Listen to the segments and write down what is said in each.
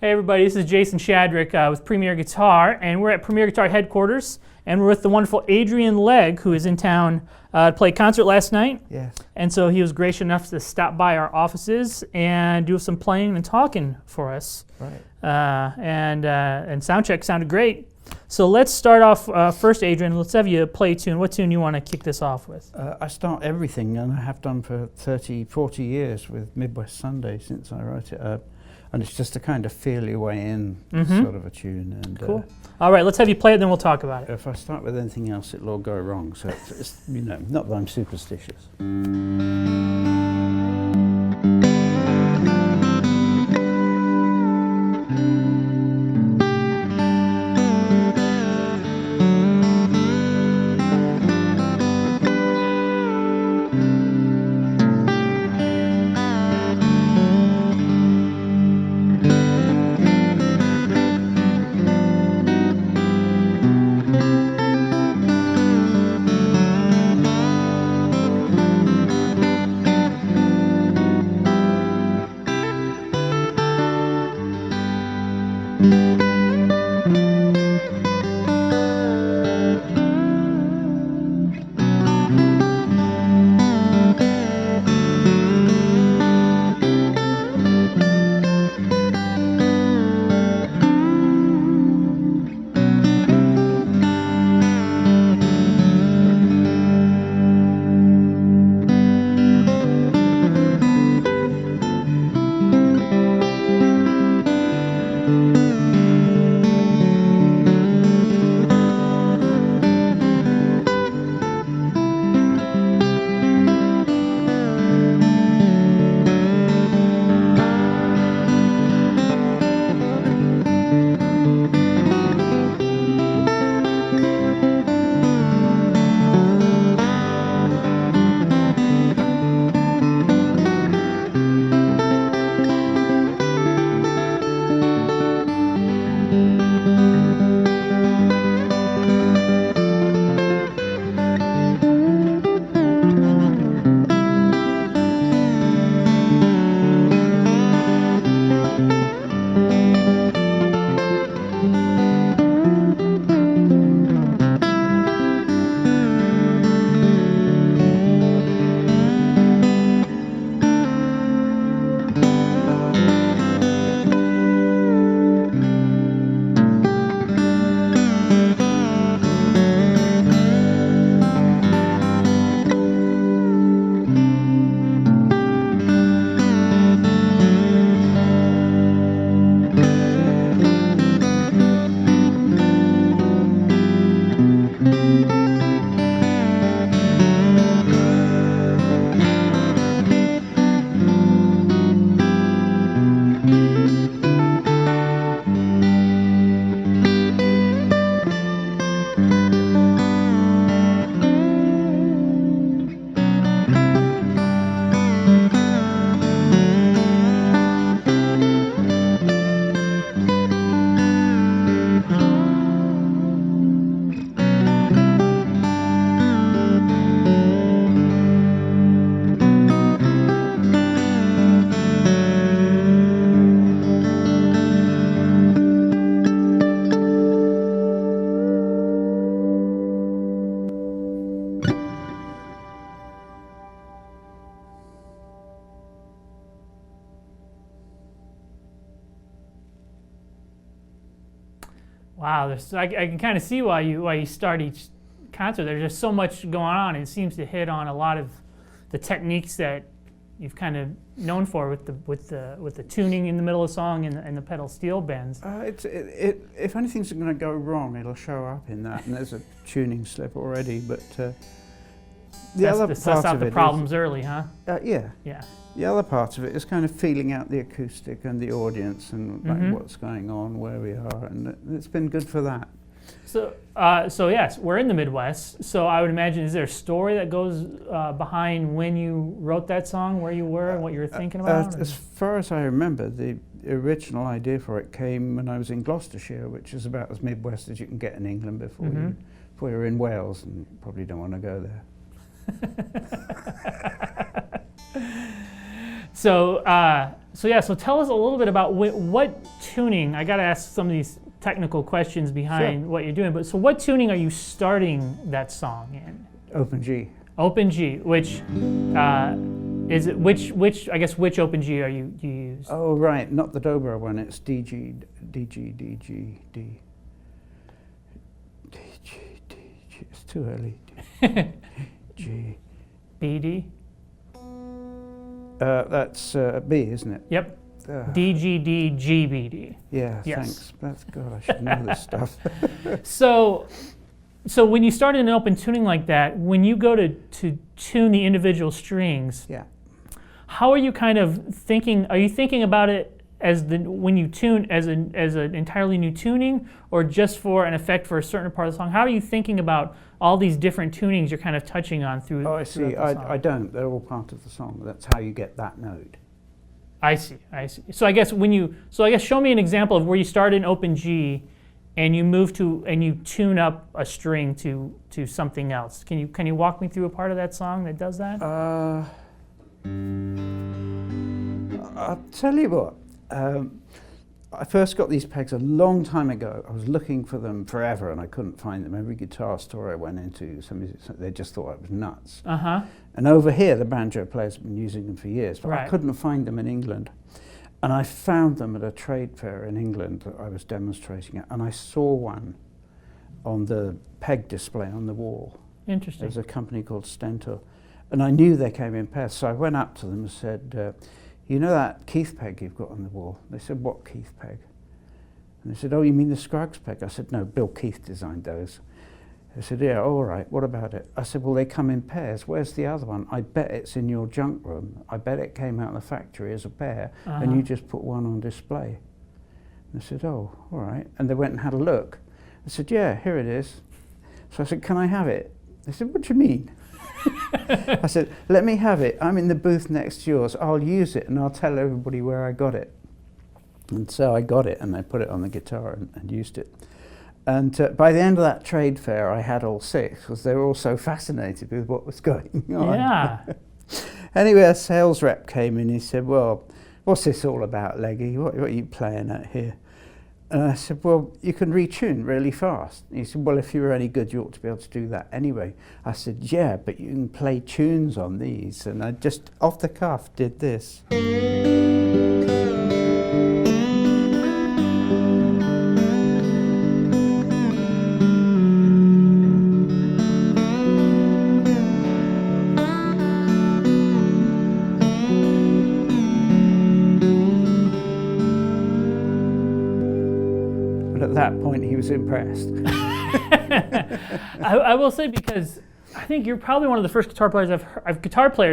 Hey everybody, this is Jason Shadrick with Premier Guitar, and we're at Premier Guitar headquarters, and we're with the wonderful Adrian Legg, who is in town to play a concert last night. Yes. And so he was gracious enough to stop by our offices and do some playing and talking for us. Right. And sound check sounded great. So let's start off first, Adrian. Let's have you play a tune. What tune you want to kick this off with? I start everything, and I have done for 30, 40 years with Midwest Sunday since I wrote it. And it's just a kind of feel your way in sort of a tune. And, cool. All right, let's have you play it, then we'll talk about it. If I start with anything else, it'll all go wrong. So it's you know, not that I'm superstitious. Wow, I can kind of see why you start each concert. There's just so much going on, and it seems to hit on a lot of the techniques that you've kind of known for with the tuning in the middle of the song and the pedal steel bends. If anything's going to go wrong, it'll show up in that, and there's a tuning slip already. But the other part suss out of the it problems early, huh? Yeah. Yeah. The other part of it is kind of feeling out the acoustic and the audience and like what's going on, where we are, and it's been good for that. So yes, we're in the Midwest. So I would imagine, is there a story that goes behind when you wrote that song, where you were and what you were thinking about? As far as I remember, the original idea for it came when I was in Gloucestershire, which is about as Midwest as you can get in England before you're in Wales, and you probably don't want to go there. So tell us a little bit about what tuning. I got to ask some of these technical questions behind what you're doing. But so, what tuning are you starting that song in? Open G. Open G, which is it? Which I guess which Open G are you use? Oh right, not the dobro one. It's D G D G D G D. D G D G. It's too early. G. B D. That's B, isn't it? Yep. D G D G B D. Yeah. Yes. Thanks. That's good. I should know this stuff. So when you start in an open tuning like that, when you go to tune the individual strings, Yeah. how are you kind of thinking? Are you thinking about it as when you tune as an entirely new tuning, or just for an effect for a certain part of the song? How are you thinking about all these different tunings you're kind of touching on through? Oh, I see. I don't. They're all part of the song. That's how you get that note. I see. So I guess show me an example of where you start in open G, and you move to and you tune up a string to something else. Can you walk me through a part of that song that does that? I'll tell you what. I first got these pegs a long time ago. I was looking for them forever and I couldn't find them. Every guitar store I went into, they just thought I was nuts. And over here, the banjo players have been using them for years, but I couldn't find them in England. And I found them at a trade fair in England that I was demonstrating at, and I saw one on the peg display on the wall. Interesting. There was a company called Stento, and I knew they came in pairs, so I went up to them and said, you know that Keith peg you've got on the wall? They said, what Keith peg? And they said, oh, you mean the Scruggs peg? I said, no, Bill Keith designed those. They said, yeah, all right, what about it? I said, well, they come in pairs. Where's the other one? I bet it's in your junk room. I bet it came out of the factory as a pair, and you just put one on display. And they said, oh, all right. And they went and had a look. I said, yeah, here it is. So I said, can I have it? They said, what do you mean? I said, let me have it. I'm in the booth next to yours. I'll use it and I'll tell everybody where I got it. And so I got it and I put it on the guitar and used it. And by the end of that trade fair, I had all six because they were all so fascinated with what was going on. Yeah. Anyway, a sales rep came in. He said, well, what's this all about, Leggy? What are you playing at here? And I said, well, you can retune really fast. And he said, well, if you were any good, you ought to be able to do that anyway. I said, yeah, but you can play tunes on these. And I just, off the cuff, did this. At that point, he was impressed. I will say, because I think you're probably one of the first guitar players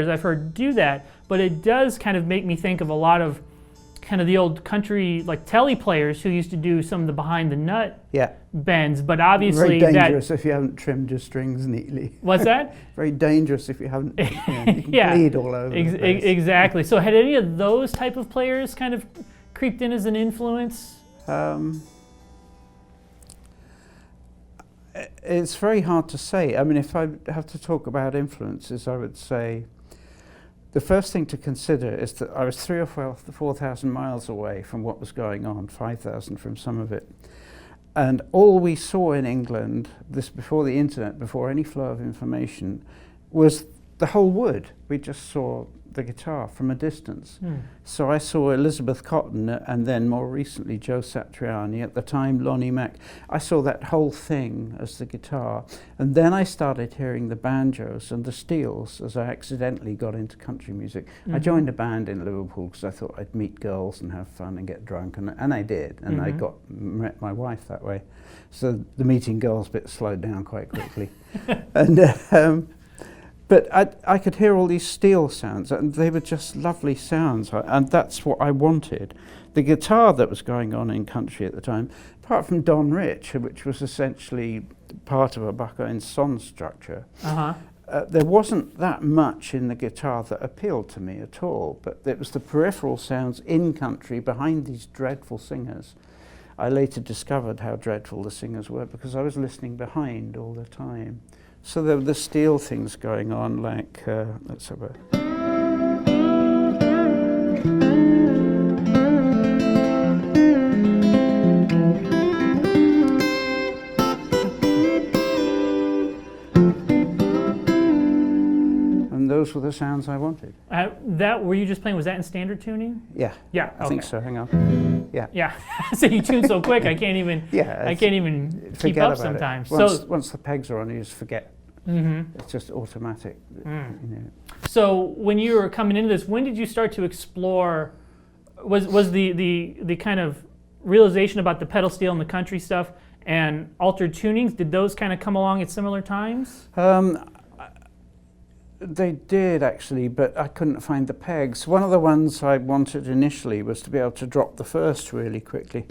I've heard do that, but it does kind of make me think of a lot of kind of the old country like telly players who used to do some of the behind the nut bends, but obviously very dangerous if you haven't trimmed your strings neatly. What's that? Very dangerous if you haven't. You can bleed all over. The place. Exactly. So had any of those type of players kind of creeped in as an influence? It's very hard to say. I mean, if I have to talk about influences, I would say the first thing to consider is that I was 3,000 or 4,000 miles away from what was going on, 5,000 from some of it. And all we saw in England, this before the internet, before any flow of information, was the whole wood. We just saw the guitar from a distance. So I saw Elizabeth Cotton and then more recently Joe Satriani, at the time Lonnie Mack. I saw that whole thing as the guitar, and then I started hearing the banjos and the steels as I accidentally got into country music. I joined a band in Liverpool because I thought I'd meet girls and have fun and get drunk, and I did, and I met my wife that way. So the meeting girls bit slowed down quite quickly. But I could hear all these steel sounds, and they were just lovely sounds, and that's what I wanted. The guitar that was going on in country at the time, apart from Don Rich, which was essentially part of a Bucko and Son structure, there wasn't that much in the guitar that appealed to me at all, but it was the peripheral sounds in country behind these dreadful singers. I later discovered how dreadful the singers were because I was listening behind all the time. So there were the steel things going on, like, let's have a... Those were the sounds I wanted. Were you just playing? Was that in standard tuning? Yeah. Yeah. I think so. Hang on. Yeah. Yeah. So you tune so quick, I can't even. Yeah. I can't even keep up sometimes. Once the pegs are on, you just forget. Mm-hmm. It's just automatic. You know. So when you were coming into this, when did you start to explore? Was the kind of realization about the pedal steel and the country stuff and altered tunings? Did those kind of come along at similar times? They did actually, but I couldn't find the pegs. One of the ones I wanted initially was to be able to drop the first really quickly.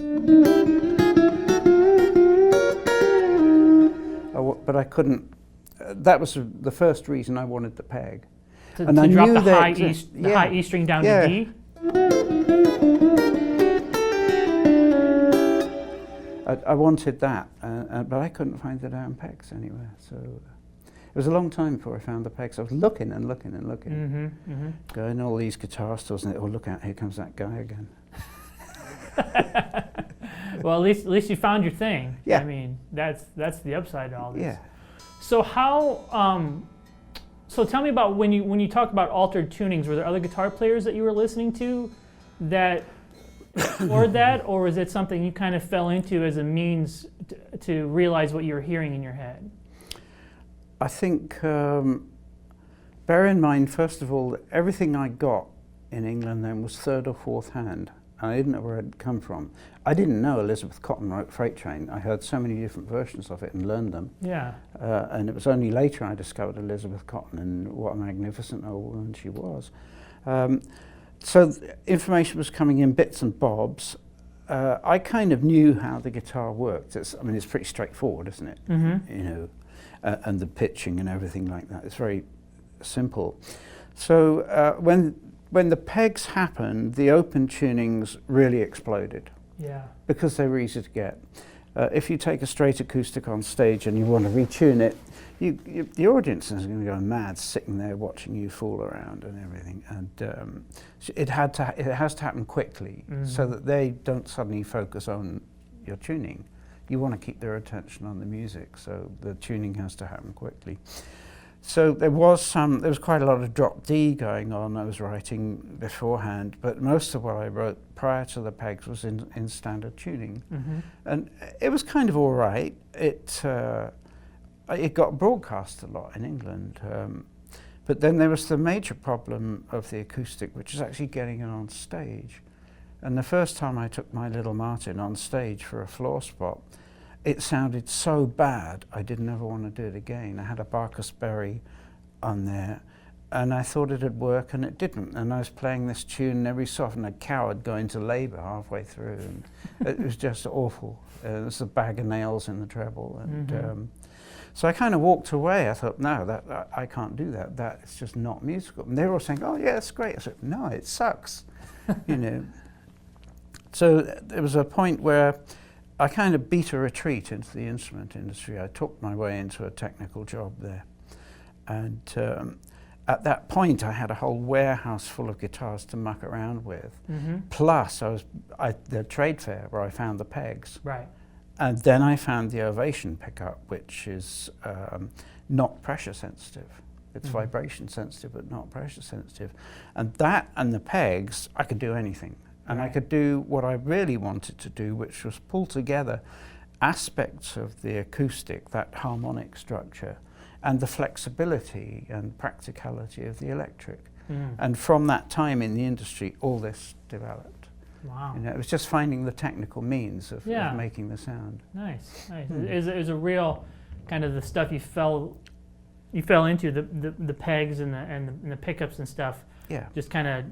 But I couldn't. That was the first reason I wanted the peg. To drop the high E string down to D? I wanted that, but I couldn't find the damn pegs anywhere. So. It was a long time before I found the pegs. I was looking and looking and looking. Mm-hmm, mm-hmm. Going to all these guitar stores and look out, here comes that guy again. Well, at least you found your thing. Yeah. I mean, that's the upside to all this. Yeah. So so tell me about when you talk about altered tunings, were there other guitar players that you were listening to that explored that, or was it something you kind of fell into as a means to realize what you were hearing in your head? I think, bear in mind, first of all, that everything I got in England then was third or fourth hand. And I didn't know where it had come from. I didn't know Elizabeth Cotton wrote Freight Train. I heard so many different versions of it and learned them. Yeah. And it was only later I discovered Elizabeth Cotton and what a magnificent old woman she was. So information was coming in bits and bobs. I kind of knew how the guitar worked. It's pretty straightforward, isn't it? Mm-hmm. You know. And the pitching and everything like that. It's very simple. So when the pegs happened, the open tunings really exploded. Yeah. Because they were easy to get. If you take a straight acoustic on stage and you want to retune it, the audience is going to go mad sitting there watching you fool around and everything. And it has to happen quickly, so that they don't suddenly focus on your tuning. You want to keep their attention on the music, so the tuning has to happen quickly. So there was quite a lot of drop D going on. I was writing beforehand, but most of what I wrote prior to the pegs was in standard tuning, and it was kind of all right. It got broadcast a lot in England, but then there was the major problem of the acoustic, which is actually getting it on stage. And the first time I took my little Martin on stage for a floor spot, it sounded so bad I didn't ever want to do it again. I had a Barkus Berry on there, and I thought it'd work, and it didn't. And I was playing this tune, and every so often a cow would go into labour halfway through, and it was just awful. There's a bag of nails in the treble, and so I kind of walked away. I thought, no, I can't do that. That's just not musical. And they were all saying, oh yeah, it's great. I said, no, it sucks, you know. So there was a point where I kind of beat a retreat into the instrument industry. I talked my way into a technical job there. And at that point, I had a whole warehouse full of guitars to muck around with. Plus, I was at the trade fair where I found the pegs. Right. And then I found the Ovation pickup, which is not pressure sensitive. It's vibration sensitive, but not pressure sensitive. And that and the pegs, I could do anything. And I could do what I really wanted to do, which was pull together aspects of the acoustic, that harmonic structure, and the flexibility and practicality of the electric. And from that time in the industry, all this developed. Wow. You know, it was just finding the technical means of making the sound. Nice, nice. It was a real kind of the stuff you fell into, the pegs and the pickups and stuff. Yeah. Just kind of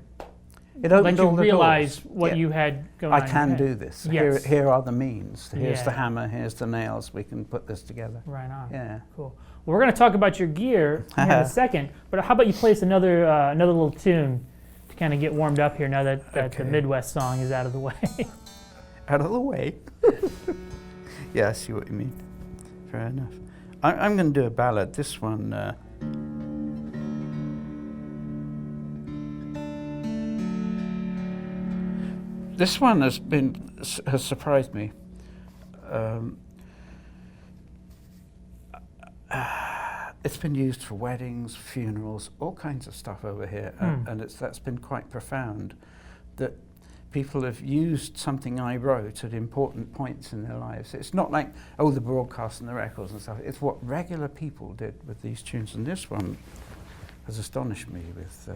it opened let you all the realize doors. what you had going on. I can do this. Yes. Here are the means. Here's the hammer, here's the nails. We can put this together. Right on. Yeah. Cool. Well, we're going to talk about your gear in a second, but how about you play us another little tune to kind of get warmed up here now that the Midwest song is out of the way. Out of the way? Yeah, I see what you mean. Fair enough. I'm going to do a ballad. This one... This one has surprised me. It's been used for weddings, funerals, all kinds of stuff over here, and that's been quite profound. That people have used something I wrote at important points in their lives. It's not like, oh, the broadcasts and the records and stuff. It's what regular people did with these tunes, and this one has astonished me with.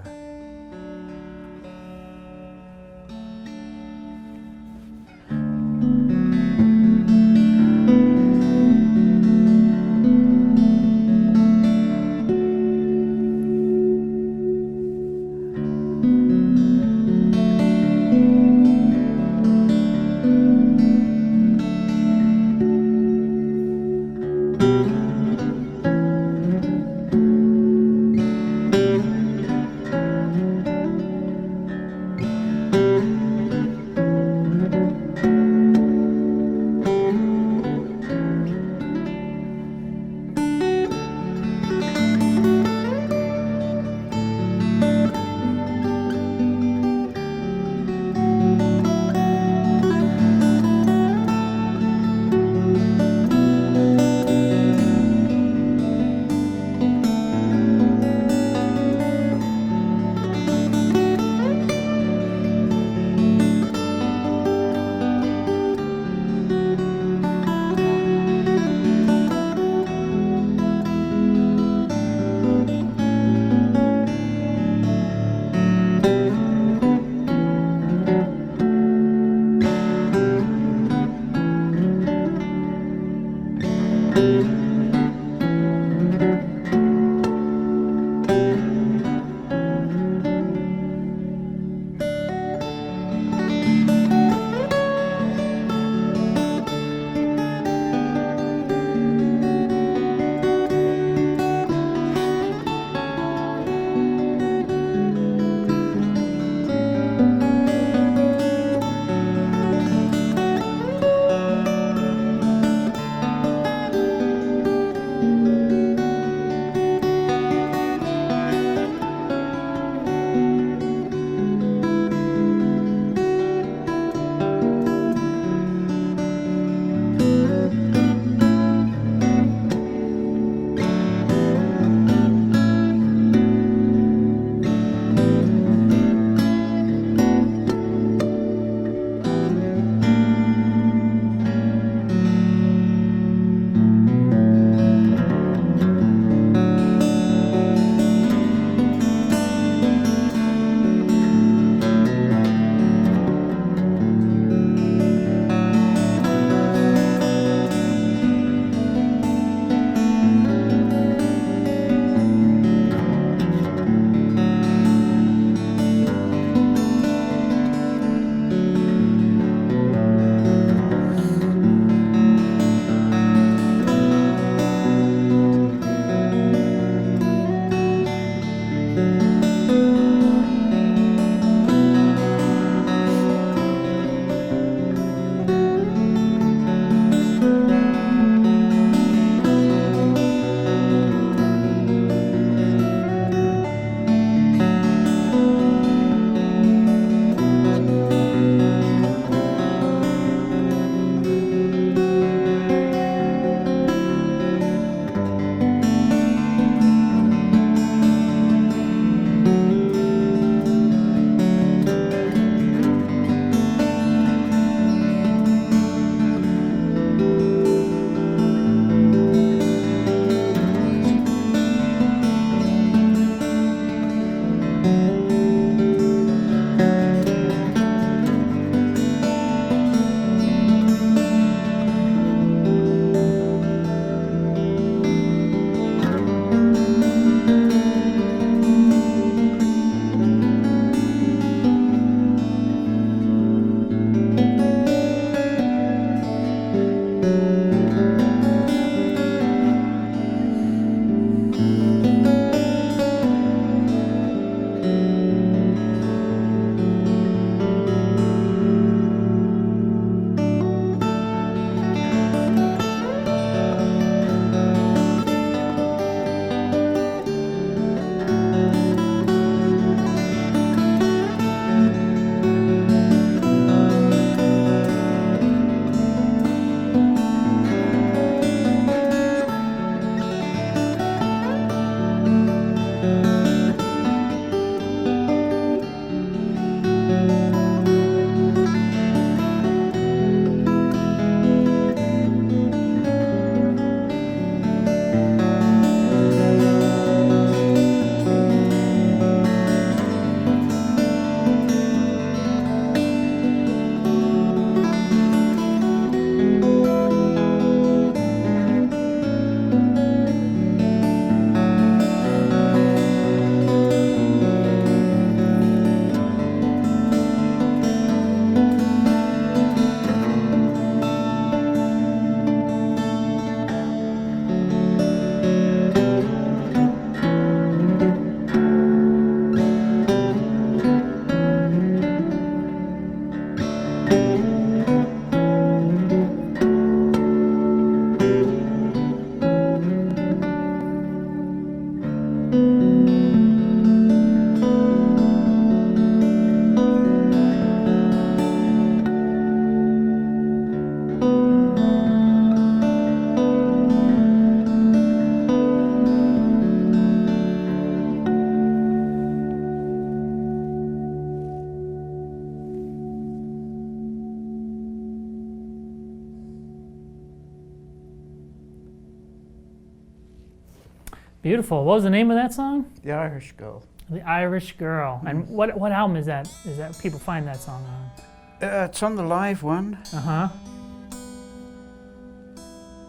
Beautiful. What was the name of that song? The Irish Girl. The Irish Girl. And what album is that? Is that people find that song on? It's on the live one. Uh-huh.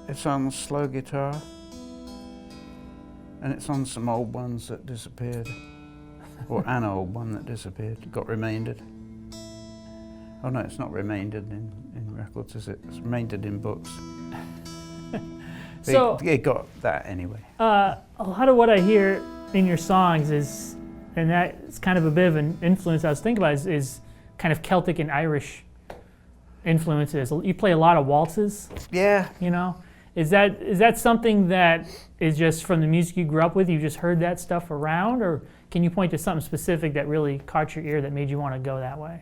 It's on slow guitar. And it's on some old ones that disappeared. Or an old one that disappeared, got remaindered. Oh no, it's not remaindered in records, is it? It's remaindered in books. So it got that anyway. A lot of what I hear in your songs is, and that's kind of a bit of an influence I was thinking about, is kind of Celtic and Irish influences. You play a lot of waltzes. Yeah. You know, is that something that is just from the music you grew up with? You just heard that stuff around, or can you point to something specific that really caught your ear that made you want to go that way?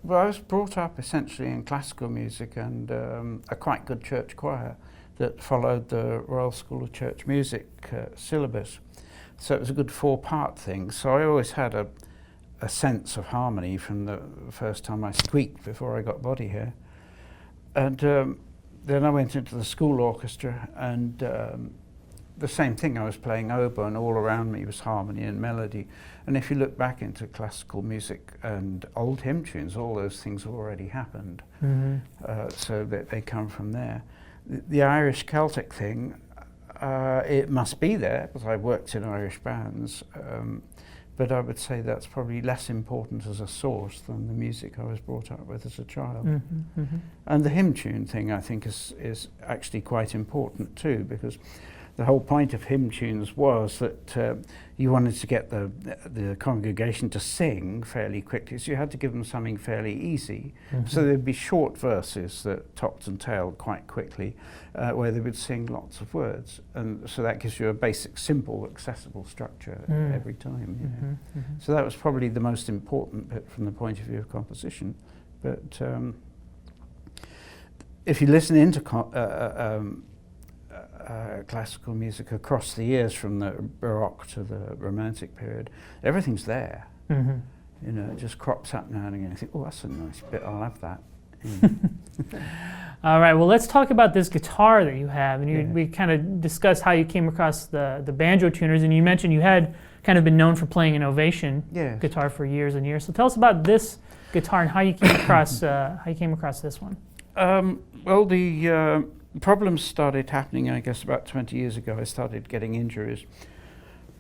Well, I was brought up essentially in classical music and a quite good church choir that followed the Royal School of Church Music syllabus. So it was a good 4-part thing. So I always had a sense of harmony from the first time I squeaked before I got body hair. And then I went into the school orchestra, and the same thing, I was playing oboe, and all around me was harmony and melody. And if you look back into classical music and old hymn tunes, all those things have already happened. Mm-hmm. So that they come from there. The Irish Celtic thing, it must be there, because I worked in Irish bands, but I would say that's probably less important as a source than the music I was brought up with as a child. Mm-hmm, mm-hmm. And the hymn tune thing, I think, is actually quite important too, because the whole point of hymn tunes was that you wanted to get the congregation to sing fairly quickly, so you had to give them something fairly easy. Mm-hmm. So there'd be short verses that topped and tailed quite quickly, where they would sing lots of words, and so that gives you a basic, simple, accessible structure every time. You know? Mm-hmm, mm-hmm. So that was probably the most important bit from the point of view of composition. But if you listen into classical music across the years, from the Baroque to the Romantic period, everything's there. Mm-hmm. You know, it just crops up now and again. You think, oh, that's a nice bit, I'll have that. All right, well, let's talk about this guitar that you have. And we kind of discussed how you came across the banjo tuners, and you mentioned you had kind of been known for playing an Ovation guitar for years and years. So tell us about this guitar and how you came across this one. Well, the problems started happening, I guess, about 20 years ago. I started getting injuries,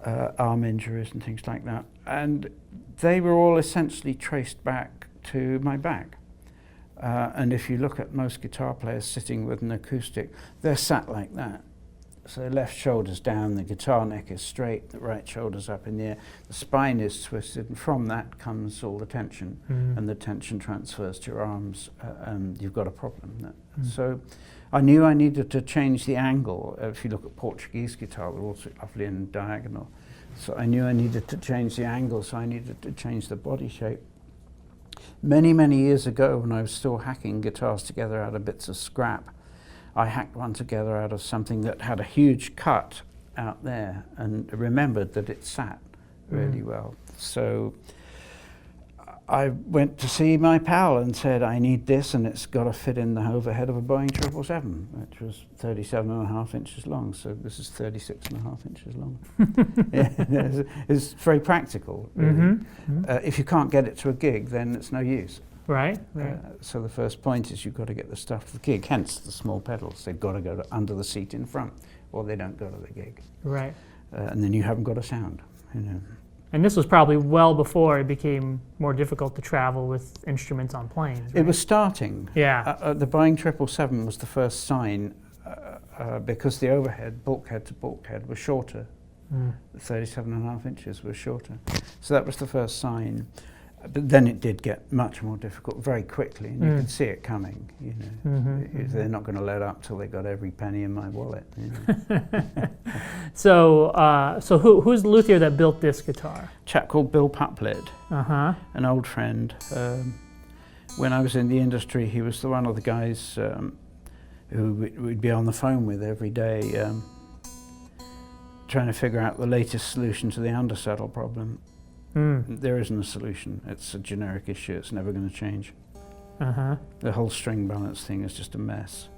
arm injuries and things like that. And they were all essentially traced back to my back. And if you look at most guitar players sitting with an acoustic, they're sat like that. So left shoulder's down, the guitar neck is straight, the right shoulder's up in the air, the spine is twisted, and from that comes all the tension, and the tension transfers to your arms, and you've got a problem. So I knew I needed to change the angle. If you look at Portuguese guitar, they're also lovely and diagonal. So I knew I needed to change the angle, so I needed to change the body shape. Many, many years ago, when I was still hacking guitars together out of bits of scrap, I hacked one together out of something that had a huge cut out there, and remembered that it sat really well. So I went to see my pal and said, I need this, and it's got to fit in the overhead of a Boeing 777, which was 37.5 inches long. So this is 36.5 inches long. It's very practical, really. If you can't get it to a gig, then it's no use. Right. So the first point is you've got to get the stuff to the gig, hence the small pedals. They've got to go under the seat in front, or they don't go to the gig. Right. And then you haven't got a sound, you know. And this was probably well before it became more difficult to travel with instruments on planes, right? It was starting. Yeah. The Boeing 777 was the first sign, because the overhead, bulkhead to bulkhead, was shorter. 37.5 inches was shorter. So that was the first sign. But then it did get much more difficult very quickly, and you could see it coming. You know, they're not going to let up till they got every penny in my wallet. You know? So who's the luthier that built this guitar? A chap called Bill Puplid, an old friend. When I was in the industry, he was one of the guys who we'd be on the phone with every day, trying to figure out the latest solution to the undersaddle problem. There isn't a solution. It's a generic issue. It's never going to change. The whole string balance thing is just a mess.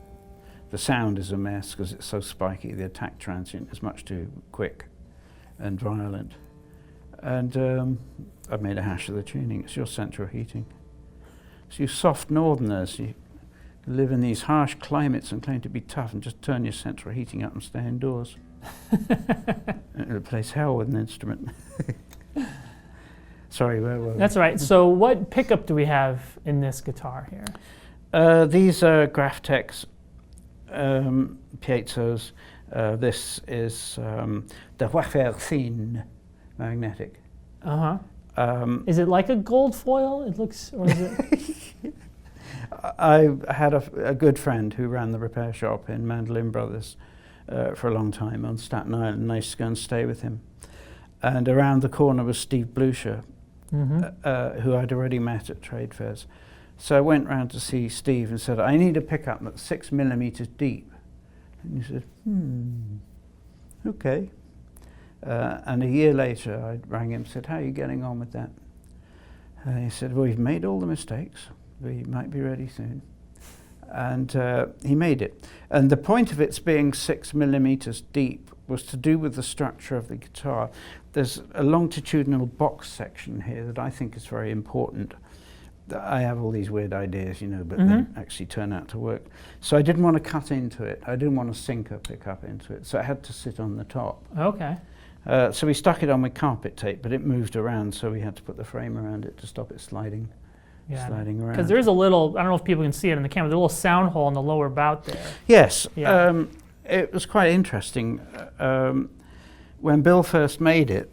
The sound is a mess because it's so spiky. The attack transient is much too quick and violent. And I've made a hash of the tuning. It's your central heating. So you soft northerners, you live in these harsh climates and claim to be tough, and just turn your central heating up and stay indoors. It'll replace hell with an instrument. Sorry, where were we? That's all right. So what pickup do we have in this guitar here? These are Graphtex piezos. This is the Wafer-Thin magnetic. Is it like a gold foil? It looks, or is it? I had a good friend who ran the repair shop in Mandolin Brothers for a long time on Staten Island, and I used to go and stay with him. And around the corner was Steve Blucher, who I'd already met at trade fairs. So I went round to see Steve and said, I need a pickup that's 6 millimeters deep. And he said, okay. And a year later, I rang him and said, how are you getting on with that? And he said, well, we've made all the mistakes. We might be ready soon. And he made it. And the point of its being 6 millimeters deep was to do with the structure of the guitar. There's a longitudinal box section here that I think is very important. I have all these weird ideas, you know, but they actually turn out to work. So I didn't want to cut into it. I didn't want to sink a pickup into it. So it had to sit on the top. Okay. So we stuck it on with carpet tape, but it moved around, so we had to put the frame around it to stop it sliding around. Because there's a little, I don't know if people can see it in the camera, there's a little sound hole in the lower bout there. Yes. Yeah. It was quite interesting. When Bill first made it,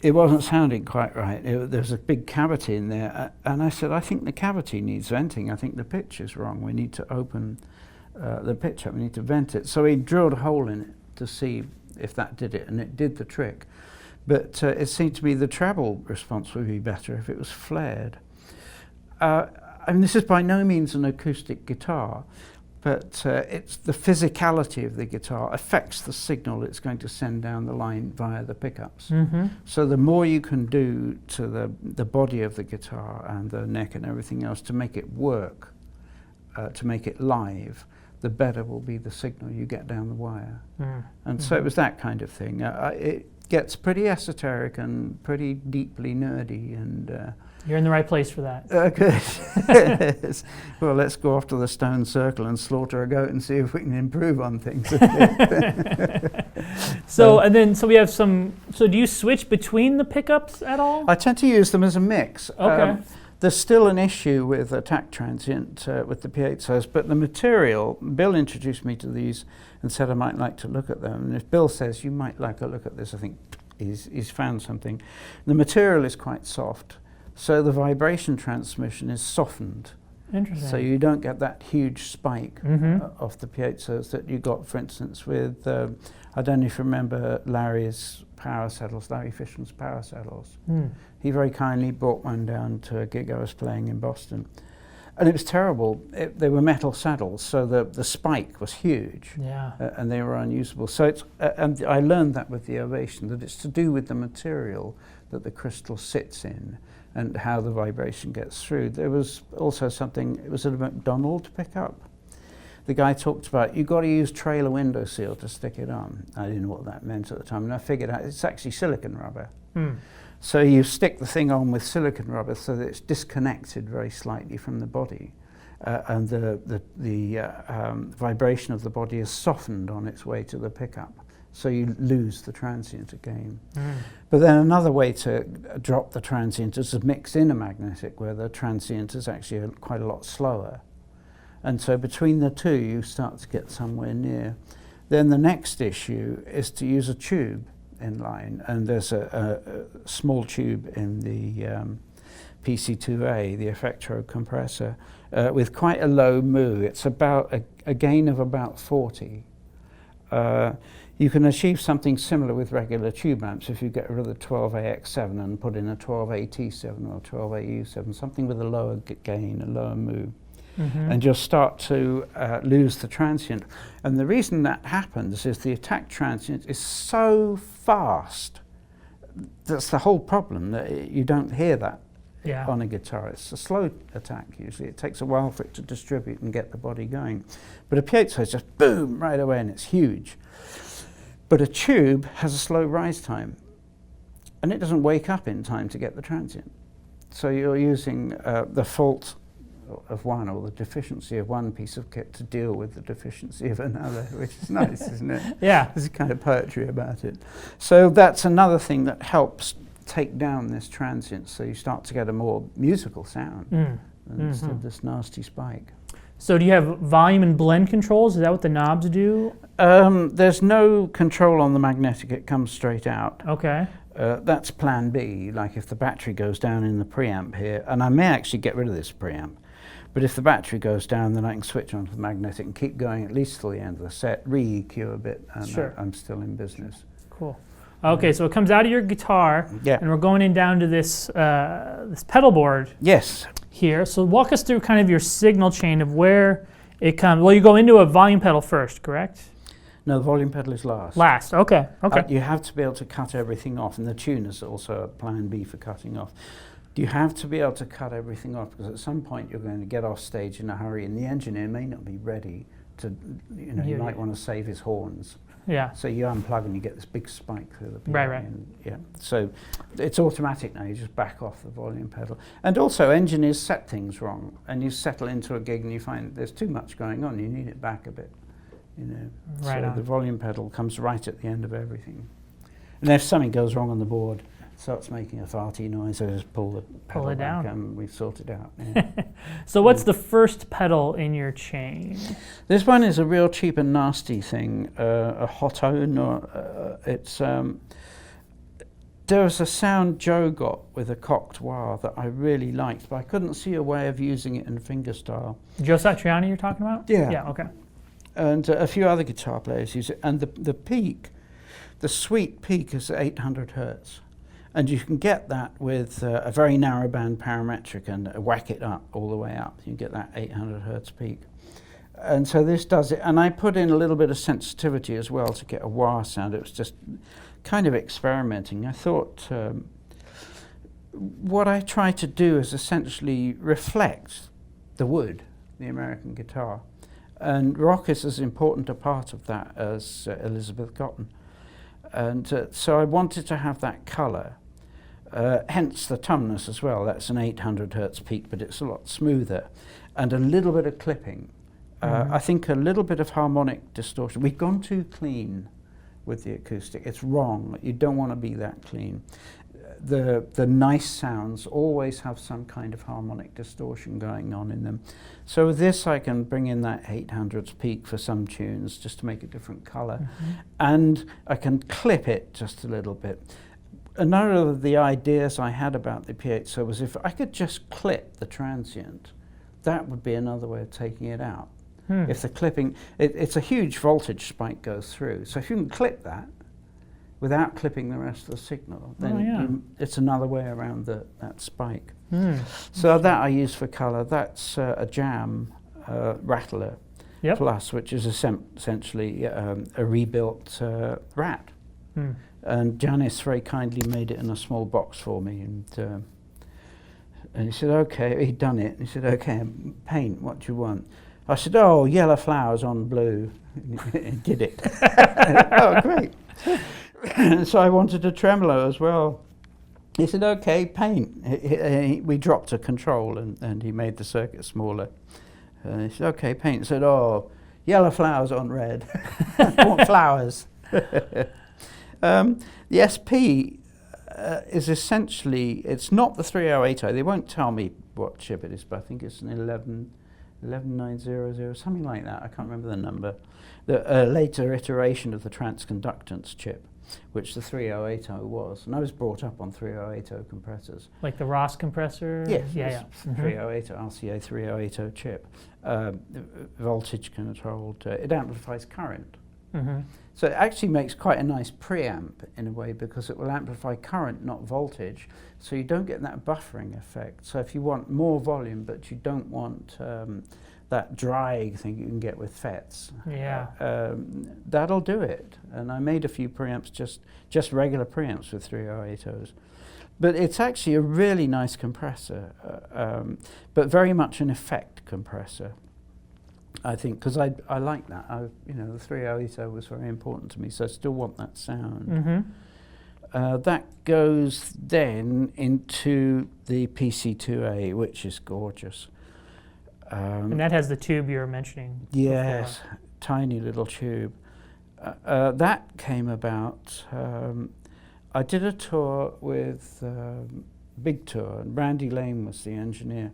it wasn't sounding quite right. There was a big cavity in there. And I said, I think the cavity needs venting. I think the pitch is wrong. We need to open the pitch up. We need to vent it. So he drilled a hole in it to see if that did it. And it did the trick. But it seemed to me the treble response would be better if it was flared. I mean, this is by no means an acoustic guitar, but it's the physicality of the guitar affects the signal it's going to send down the line via the pickups. So the more you can do to the body of the guitar and the neck and everything else to make it work, to make it live, the better will be the signal you get down the wire. And so it was that kind of thing. It gets pretty esoteric and pretty deeply nerdy, and you're in the right place for that. Good. Well, let's go off to the stone circle and slaughter a goat and see if we can improve on things. So we have some. So do you switch between the pickups at all? I tend to use them as a mix. Okay. There's still an issue with attack transient with the piezos, but the material. Bill introduced me to these and said I might like to look at them. And if Bill says you might like a look at this, I think he's found something. The material is quite soft. So the vibration transmission is softened. Interesting. So you don't get that huge spike of the piezos that you got, for instance, with, I don't know if you remember Larry's power saddles, Larry Fisham's power saddles. He very kindly brought one down to a gig I was playing in Boston. And it was terrible. They were metal saddles, so the spike was huge. And they were unusable. So it's, and I learned that with the Ovation, that it's to do with the material that the crystal sits in and how the vibration gets through. There was also something, it was a McDonald pickup. The guy talked about, you've got to use trailer window seal to stick it on. I didn't know what that meant at the time, and I figured out it's actually silicon rubber. So you stick the thing on with silicon rubber so that it's disconnected very slightly from the body. And the vibration of the body is softened on its way to the pickup. So you lose the transient again. But then another way to drop the transient is to mix in a magnetic where the transient is actually quite a lot slower. And so between the two you start to get somewhere near. Then the next issue is to use a tube in line, and there's a small tube in the PC2A, the Effectro compressor, with quite a low moo. It's about a gain of about 40. You can achieve something similar with regular tube amps if you get rid of the 12AX7 and put in a 12AT7 or 12AU7, something with a lower gain, a lower moo. And you'll start to lose the transient. And the reason that happens is the attack transient is so fast. That's the whole problem, that you don't hear that Yeah. on a guitar. It's a slow attack usually. It takes a while for it to distribute and get the body going. But a piezo is just boom right away and it's huge. But a tube has a slow rise time and it doesn't wake up in time to get the transient. So you're using the fault of one or the deficiency of one piece of kit to deal with the deficiency of another, which is nice, isn't it? Yeah. There's kind of poetry about it. So that's another thing that helps take down this transient, so you start to get a more musical sound instead of this nasty spike. So do you have volume and blend controls? Is that what the knobs do? There's no control on the magnetic, it comes straight out. Okay. That's plan B, like if the battery goes down in the preamp here, and I may actually get rid of this preamp, but if the battery goes down, then I can switch onto the magnetic and keep going at least till the end of the set, re-EQ a bit, and Sure. I'm still in business. Cool. Okay, so it comes out of your guitar, Yeah. and we're going in down to this this pedal board Yes. here. So walk us through kind of your signal chain of where it comes. Well, you go into a volume pedal first, correct? No, the volume pedal is last. Last. Okay. Okay. You have to be able to cut everything off, and the tune is also a plan B for cutting off. You have to be able to cut everything off because at some point you're going to get off stage in a hurry, and the engineer may not be ready to, you might want to save his horns. Yeah. So you unplug and you get this big spike through the PA. Right, right. And, yeah. So it's automatic now. You just back off the volume pedal. And also engineers set things wrong, and you settle into a gig and you find there's too much going on. You need it back a bit. Right So on. the volume pedal comes right at the end of everything. And if something goes wrong on the board, starts making a farty noise, I just pull the pedal it back down. and we've sorted out. Yeah. So what's the first pedal in your chain? This one is a real cheap and nasty thing, a hot own, or it's. There was a sound Joe got with a cocked wah that I really liked, but I couldn't see a way of using it in fingerstyle. Joe Satriani you're talking about? Yeah. Yeah, okay. And a few other guitar players use it. And the peak, the sweet peak is 800 hertz. And you can get that with a very narrow band parametric and whack it up all the way up. You get that 800 hertz peak. And so this does it. And I put in a little bit of sensitivity as well to get a wah sound. It was just kind of experimenting. I thought what I try to do is essentially reflect the wood, the American guitar. And rock is as important a part of that as Elizabeth Cotton. And so I wanted to have that colour, hence the tumness as well. That's an 800 hertz peak, but it's a lot smoother. And a little bit of clipping. I think a little bit of harmonic distortion. We've gone too clean with the acoustic. It's wrong. You don't want to be that clean. The nice sounds always have some kind of harmonic distortion going on in them. So with this I can bring in that 800s peak for some tunes just to make a different colour. And I can clip it just a little bit. Another of the ideas I had about the piezo was if I could just clip the transient, that would be another way of taking it out. If the clipping, it's a huge voltage spike goes through. So if you can clip that, without clipping the rest of the signal, then it's another way around that spike. So that I use for colour. That's a Jam Rattler Plus, which is essentially a rebuilt Rat. And Janice very kindly made it in a small box for me, and he said, okay, he'd done it. And he said, okay, paint, what do you want? I said, oh, yellow flowers on blue. He did it. Oh, great. So I wanted a tremolo as well. He said, okay, paint. We dropped a control and he made the circuit smaller. He said, okay, paint. I said, oh, yellow flowers on red. I want flowers. The SP is essentially, it's not the 3080. They won't tell me what chip it is, but I think it's an 11900, something like that. I can't remember the number. The later iteration of the transconductance chip, which the 3080 was. And I was brought up on 3080 compressors. Like the Ross compressor? Yes, Yeah. 3080, RCA 3080 chip. Voltage controlled. It amplifies current. So it actually makes quite a nice preamp in a way because it will amplify current, not voltage. So you don't get that buffering effect. So if you want more volume, but you don't want that dry thing you can get with FETs, that'll do it. And I made a few preamps, just regular preamps with 3080s. But it's actually a really nice compressor, but very much an effect compressor, I think, because I like that. The 308 was very important to me, so I still want that sound. Mm-hmm. That goes then into the PC2A, which is gorgeous. And that has the tube you were mentioning. Yes, before. Tiny little tube. That came about. I did a tour with big tour, and Randy Lane was the engineer,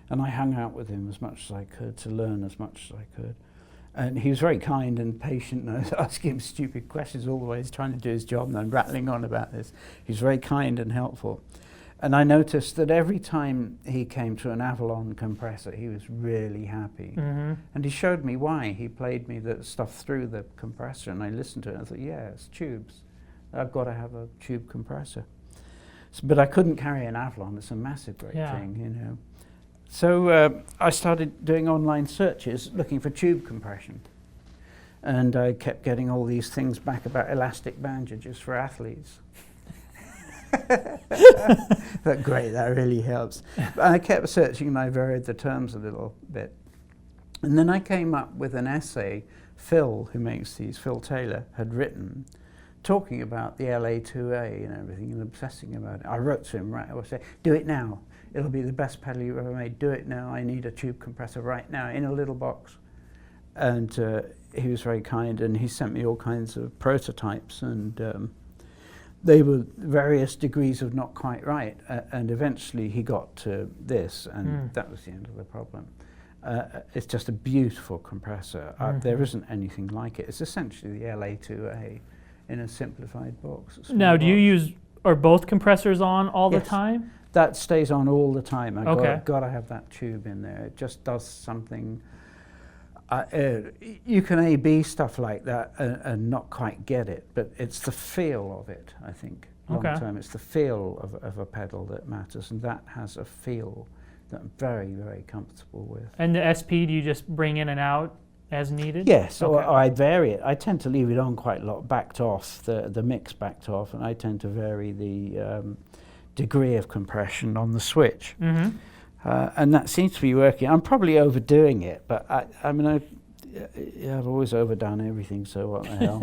and I hung out with him as much as I could to learn as much as I could. And he was very kind and patient, and I was asking him stupid questions all the way. He's trying to do his job and then rattling on about this. He's very kind and helpful. And I noticed that every time he came to an Avalon compressor, he was really happy. Mm-hmm. And he showed me why. He played me the stuff through the compressor, and I listened to it, and I thought, yeah, it's tubes. I've got to have a tube compressor. But I couldn't carry an Avalon. It's a massive great thing, So I started doing online searches looking for tube compression. And I kept getting all these things back about elastic bandages for athletes. But great, that really helps. But I kept searching, and I varied the terms a little bit. And then I came up with an essay Phil, who makes these, Phil Taylor, had written, talking about the LA2A and everything and obsessing about it. I wrote to him, right, I would say, do it now. It'll be the best pedal you've ever made. Do it now. I need a tube compressor right now in a little box. And he was very kind, and he sent me all kinds of prototypes, and they were various degrees of not quite right. And eventually he got to this, and that was the end of the problem. It's just a beautiful compressor. There isn't anything like it. It's essentially the LA2A in a simplified box. Now, do you use, are both compressors on all the time? That stays on all the time. Okay. Got to have that tube in there. It just does something. You can A/B stuff like that and not quite get it, but it's the feel of it, I think, long term. It's the feel of a pedal that matters, and that has a feel that I'm very, very comfortable with. And the SP, do you just bring in and out as needed? Yes, or I vary it. I tend to leave it on quite a lot, backed off, the mix backed off, and I tend to vary the degree of compression on the switch. Mm-hmm. And that seems to be working. I'm probably overdoing it, but I've always overdone everything, so what the hell?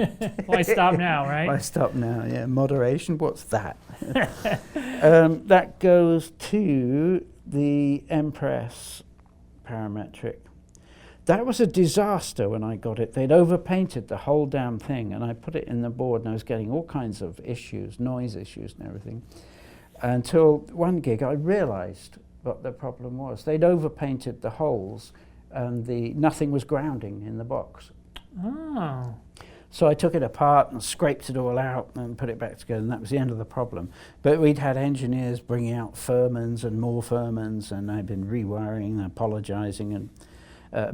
Why stop now, right? Why stop now, yeah. Moderation, what's that? That goes to the Empress parametric. That was a disaster when I got it. They'd overpainted the whole damn thing, and I put it in the board, and I was getting all kinds of issues, noise issues and everything. Until one gig, I realized what the problem was. They'd overpainted the holes, and nothing was grounding in the box. Oh. So I took it apart and scraped it all out and put it back together, and that was the end of the problem. But we'd had engineers bringing out Furmans and more Furmans, and I'd been rewiring and apologizing, and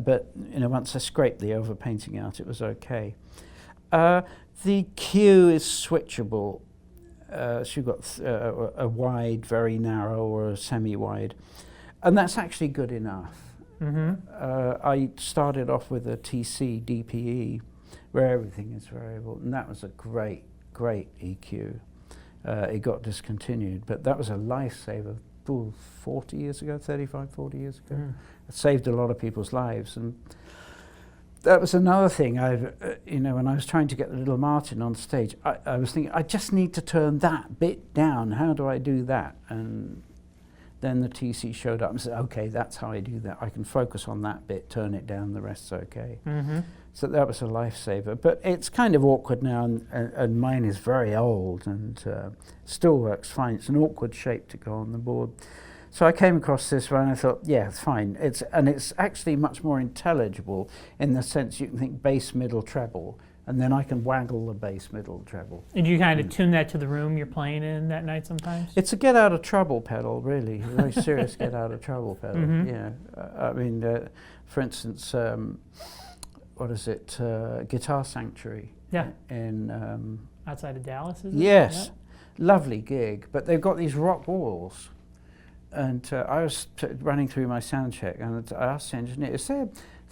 but once I scraped the overpainting out, it was okay. The Q is switchable. So you've got a wide, very narrow, or a semi-wide, and that's actually good enough. Mm-hmm. I started off with a TC DPE, where everything is variable, and that was a great, great EQ. It got discontinued, but that was a lifesaver 40 years ago, 35, 40 years ago. It saved a lot of people's lives, and that was another thing. When I was trying to get the little Martin on stage, I was thinking, I just need to turn that bit down. How do I do that? And then the TC showed up and said, okay, that's how I do that. I can focus on that bit, turn it down, the rest's okay. Mm-hmm. So that was a lifesaver. But it's kind of awkward now, and mine is very old and still works fine. It's an awkward shape to go on the board. So I came across this one and I thought, yeah, it's fine. It's actually much more intelligible in the sense you can think bass, middle, treble, and then I can waggle the bass, middle, treble. And you kind of tune that to the room you're playing in that night sometimes? It's a get out of trouble pedal, really. A very serious get out of trouble pedal. Mm-hmm. Yeah. For instance, what is it? Guitar Sanctuary. Yeah. In outside of Dallas, is it? Yes. Yeah. Lovely gig, but they've got these rock walls. And I was running through my sound check, and I asked the engineer, is there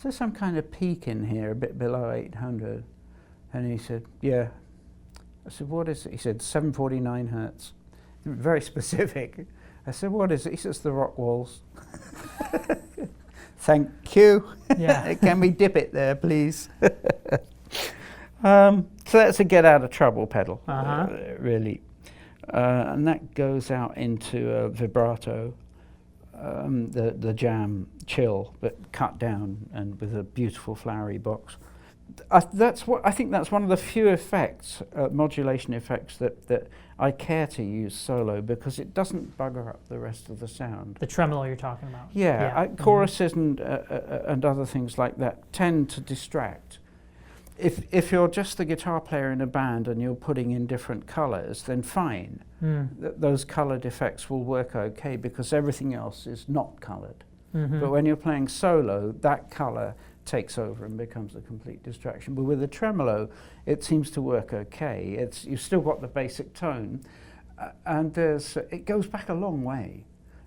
some kind of peak in here, a bit below 800? And he said, yeah. I said, what is it? He said, 749 hertz. very specific. I said, what is it? He says, the rock walls. Thank you. Yeah. Can we dip it there, please? So that's a get out of trouble pedal, really. And that goes out into a vibrato, the jam chill, but cut down and with a beautiful flowery box. I think that's one of the few effects, modulation effects that I care to use solo, because it doesn't bugger up the rest of the sound. The tremolo you're talking about. Yeah, choruses and other things like that tend to distract. If you're just the guitar player in a band and you're putting in different colours, then fine. Those coloured effects will work okay because everything else is not coloured. But when you're playing solo, that colour takes over and becomes a complete distraction. But with the tremolo, it seems to work okay. You've still got the basic tone, and it goes back a long way.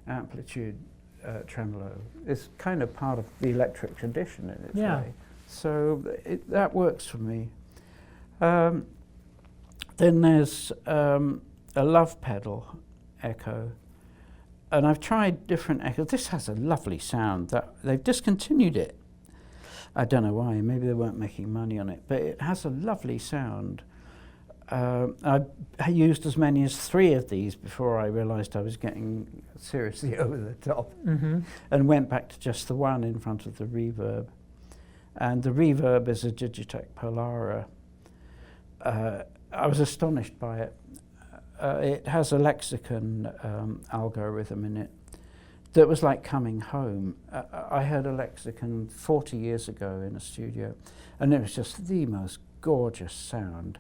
Amplitude tremolo is kind of part of the electric tradition in its way. So that works for me. Then there's a love pedal echo, and I've tried different echoes. This has a lovely sound. They've discontinued it. I don't know why. Maybe they weren't making money on it, but it has a lovely sound. I used as many as 3 of these before I realised I was getting seriously over the top, and went back to just the one in front of the reverb. And the reverb is a Digitech Polara. I was astonished by it. It has a lexicon algorithm in it that was like coming home. I heard a lexicon 40 years ago in a studio, and it was just the most gorgeous sound.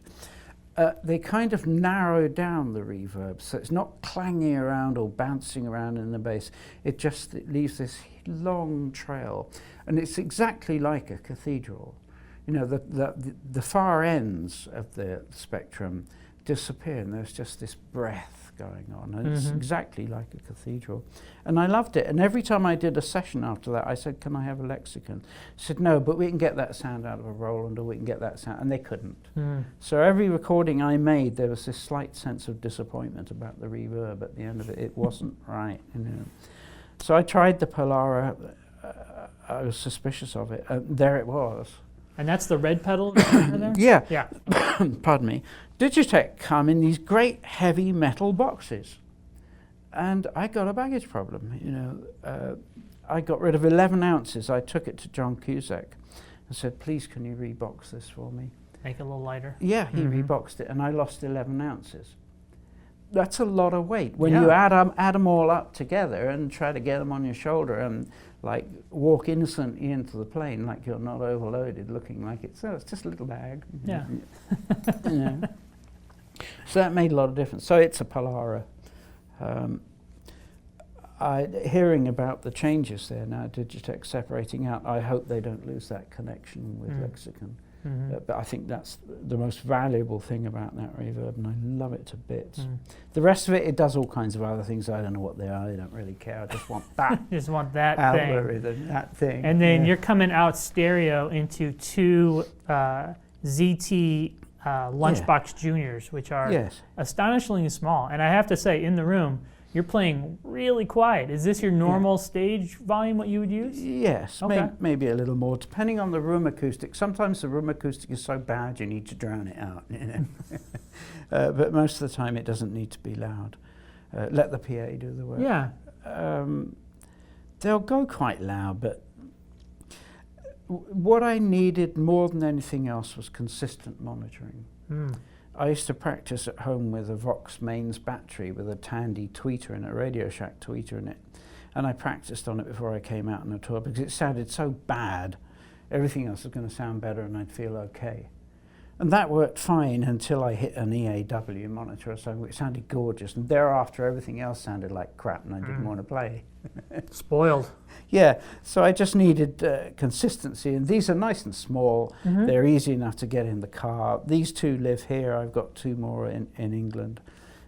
They kind of narrowed down the reverb, so it's not clanging around or bouncing around in the bass. It leaves this long trail, and it's exactly like a cathedral. You know, the far ends of the spectrum disappear, and there's just this breath going on, and it's exactly like a cathedral. And I loved it, and every time I did a session after that, I said, can I have a lexicon? I said, no, but we can get that sound out of a Roland, or we can get that sound, and they couldn't. So every recording I made, there was this slight sense of disappointment about the reverb at the end of it. It wasn't right, you know. So I tried the Polara. I was suspicious of it, and there it was. And that's the red pedal there? Yeah. Pardon me. Digitech come in these great heavy metal boxes, and I got a baggage problem. You know, I got rid of 11 ounces. I took it to John Cusack and said, "Please, can you rebox this for me?" Make it a little lighter. Yeah, he reboxed it, and I lost 11 ounces. That's a lot of weight. When you add them all up together and try to get them on your shoulder and like walk innocently into the plane like you're not overloaded, looking like it's just a little bag. Yeah. You know. So that made a lot of difference. So it's a Polara. Hearing about the changes there now, Digitech separating out, I hope they don't lose that connection with Lexicon. But I think that's the most valuable thing about that reverb, and I love it to bits. The rest of it does all kinds of other things. I don't know what they are. I don't really care. I just want that. Just want that algorithm, thing. that thing. And then you're coming out stereo into 2 ZT Lunchbox Juniors, which are astonishingly small. And I have to say, in the room, you're playing really quiet. Is this your normal stage volume, what you would use? Yes, maybe a little more, depending on the room acoustic. Sometimes the room acoustic is so bad you need to drown it out, you know. But most of the time it doesn't need to be loud. Let the PA do the work. Yeah. They'll go quite loud, but what I needed more than anything else was consistent monitoring. I used to practice at home with a Vox mains battery with a Tandy tweeter and a Radio Shack tweeter in it. And I practiced on it before I came out on a tour because it sounded so bad. Everything else was going to sound better and I'd feel okay. And that worked fine until I hit an EAW monitor, so it sounded gorgeous. And thereafter, everything else sounded like crap and I didn't want to play. Spoiled. Yeah, so I just needed consistency, and these are nice and small. They're easy enough to get in the car. These 2 live here. I've got 2 more in England.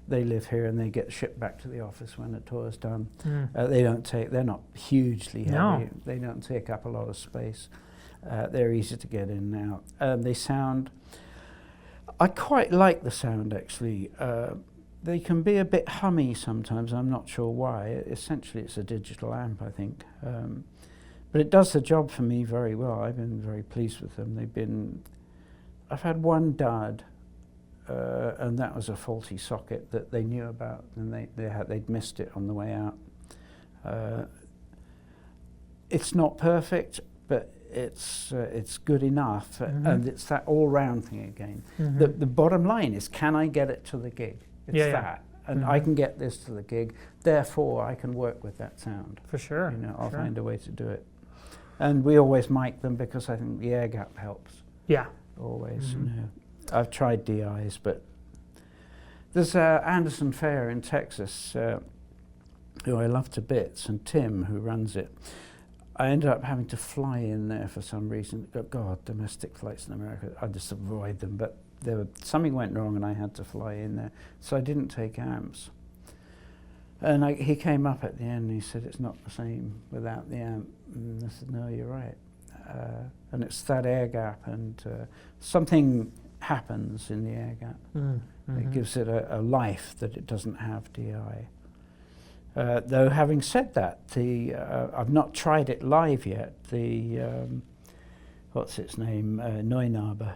They live here and they get shipped back to the office when the tour's done. They're not hugely heavy. They don't take up a lot of space. They're easy to get in and out. They sound, I quite like the sound actually. They can be a bit hummy sometimes. I'm not sure why. Essentially, it's a digital amp, I think. But it does the job for me very well. I've been very pleased with them. I've had one dud, and that was a faulty socket that they knew about, and they'd missed it on the way out. It's not perfect, but it's good enough, and it's that all-round thing again. The bottom line is, can I get it to the gig? It's that, and I can get this to the gig. Therefore, I can work with that sound. For sure. You know, I'll find a way to do it. And we always mic them because I think the air gap helps. Yeah. Always. You know, I've tried DIs, but there's Anderson Fair in Texas, who I love to bits, and Tim, who runs it. I ended up having to fly in there for some reason. God, domestic flights in America, I just avoid them. But something went wrong and I had to fly in there. So I didn't take amps. And he came up at the end and he said, it's not the same without the amp. And I said, no, you're right. And it's that air gap, and something happens in the air gap. It gives it a life that it doesn't have DI. Though having said that, I've not tried it live yet. What's its name? Neunaber.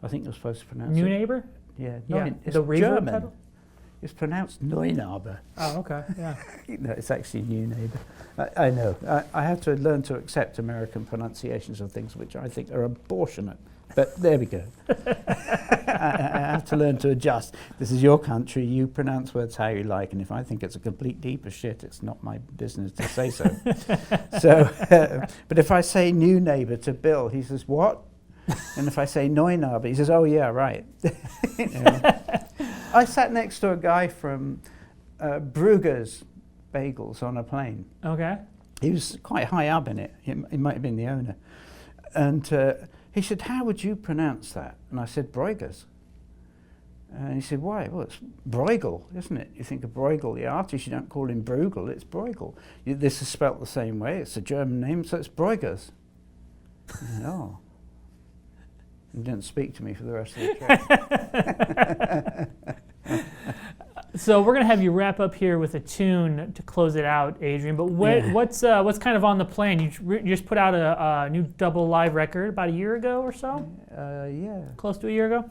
I think you're supposed to pronounce New it. Neighbor? Yeah. It's the reverb German. pedal? It's pronounced Neunaber. Oh, okay. Yeah. No, it's actually New Neighbor. I know. I have to learn to accept American pronunciations of things which I think are abortionate. But there we go. I have to learn to adjust. This is your country. You pronounce words how you like, and if I think it's a complete heap of shit, it's not my business to say so. But if I say new neighbor to Bill, he says, what? And if I say Neunaber, he says, oh yeah, right. You know. I sat next to a guy from Brugger's Bagels on a plane. Okay. He was quite high up in it. He might have been the owner. And he said, how would you pronounce that? And I said, Bruegger's. And he said, why? Well, it's Bruegel, isn't it? You think of Bruegel, the artist, you don't call him Bruegel, it's Bruegel. This is spelt the same way, it's a German name, so it's Bruegger's. Said, oh. And didn't speak to me for the rest of the trip. So we're going to have you wrap up here with a tune to close it out, Adrian. But what's kind of on the plan? You just put out a new double live record about a year ago or so? Yeah. Close to a year ago?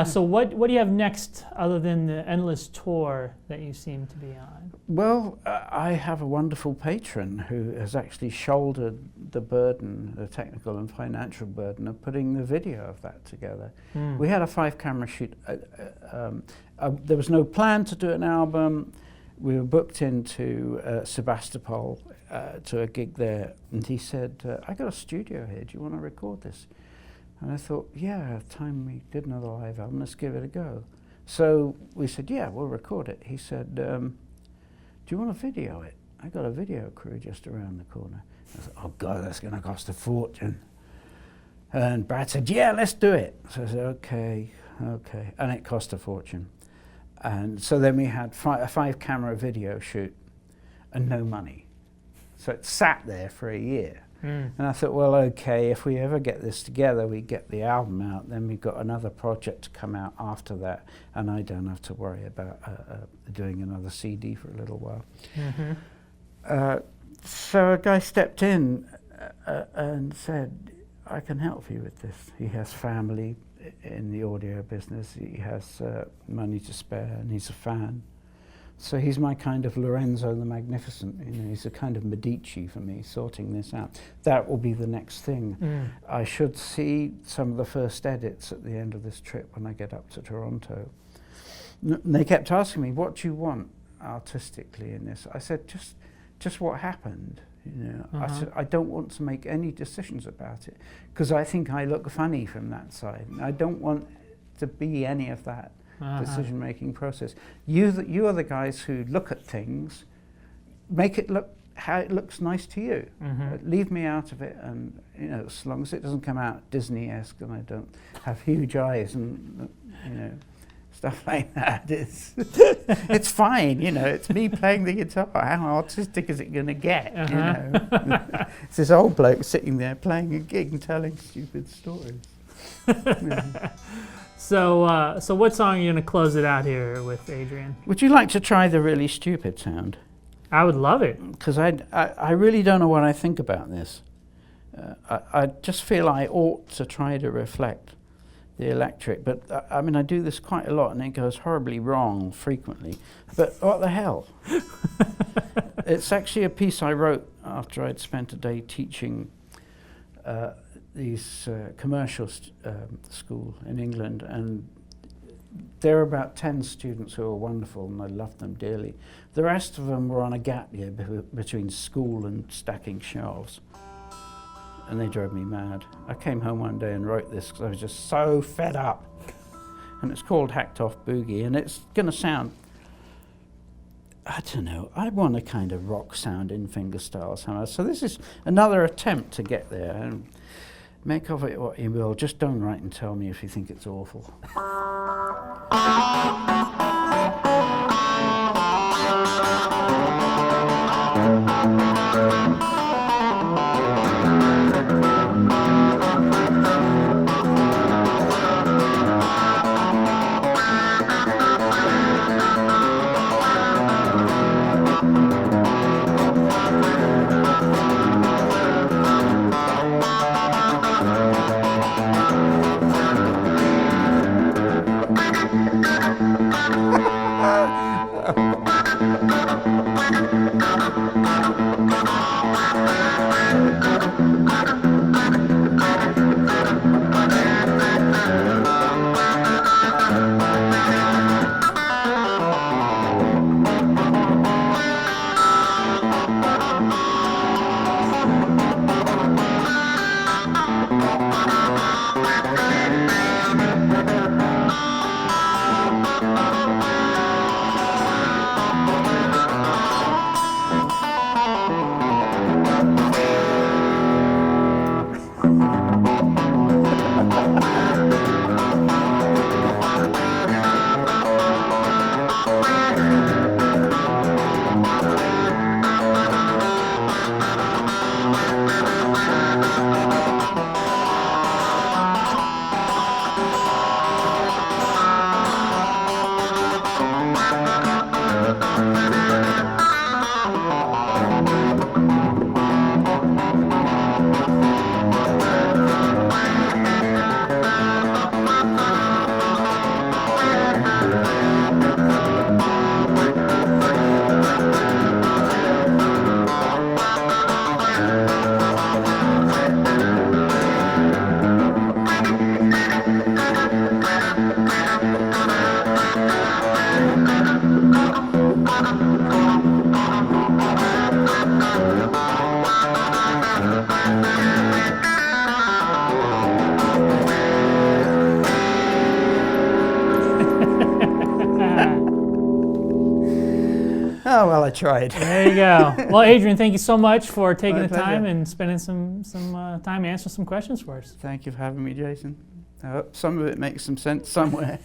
So what do you have next other than the endless tour that you seem to be on? Well, I have a wonderful patron who has actually shouldered the burden, the technical and financial burden of putting the video of that together. We had a 5-camera shoot. There was no plan to do an album. We were booked into Sebastopol to a gig there, and he said, I got a studio here, do you want to record this? And I thought, yeah, time we did another live album, let's give it a go. So we said, yeah, we'll record it. He said, do you want to video it? I got a video crew just around the corner. I said, oh God, that's going to cost a fortune. And Brad said, yeah, let's do it. So I said, okay. And it cost a fortune. And so then we had a 5-camera video shoot and no money. So it sat there for a year. And I thought, well, okay, if we ever get this together, we get the album out, then we've got another project to come out after that, and I don't have to worry about doing another CD for a little while. So a guy stepped in and said, I can help you with this. He has family in the audio business, he has money to spare, and he's a fan. So he's my kind of Lorenzo the Magnificent. You know, he's a kind of Medici for me, sorting this out. That will be the next thing. I should see some of the first edits at the end of this trip when I get up to Toronto. And they kept asking me, what do you want artistically in this? I said, just what happened. You know, I said, I don't want to make any decisions about it because I think I look funny from that side. And I don't want to be any of that decision-making process. You are the guys who look at things, make it look how it looks nice to you. Leave me out of it, and you know, as long as it doesn't come out Disney-esque and I don't have huge eyes and you know, stuff like that. It's fine, you know. It's me playing the guitar. How artistic is it going to get? You know, it's this old bloke sitting there playing a gig and telling stupid stories. So what song are you going to close it out here with, Adrian? Would you like to try the really stupid sound? I would love it. Because I really don't know what I think about this. I just feel I ought to try to reflect the electric, but I mean I do this quite a lot and it goes horribly wrong frequently. But what the hell? It's actually a piece I wrote after I'd spent a day teaching these commercial school in England, and there were about 10 students who were wonderful and I loved them dearly. The rest of them were on a gap year between school and stacking shelves, and they drove me mad. I came home one day and wrote this because I was just so fed up. And it's called Hacked Off Boogie, and it's going to sound, I don't know, I want a kind of rock sound in fingerstyle somehow. So this is another attempt to get there, and make of it what you will. Just don't write and tell me if you think it's awful. Oh, well, I tried. There you go. Well, Adrian, thank you so much for taking My the time pleasure. and spending some time answering some questions for us. Thank you for having me, Jason. I hope some of it makes some sense somewhere.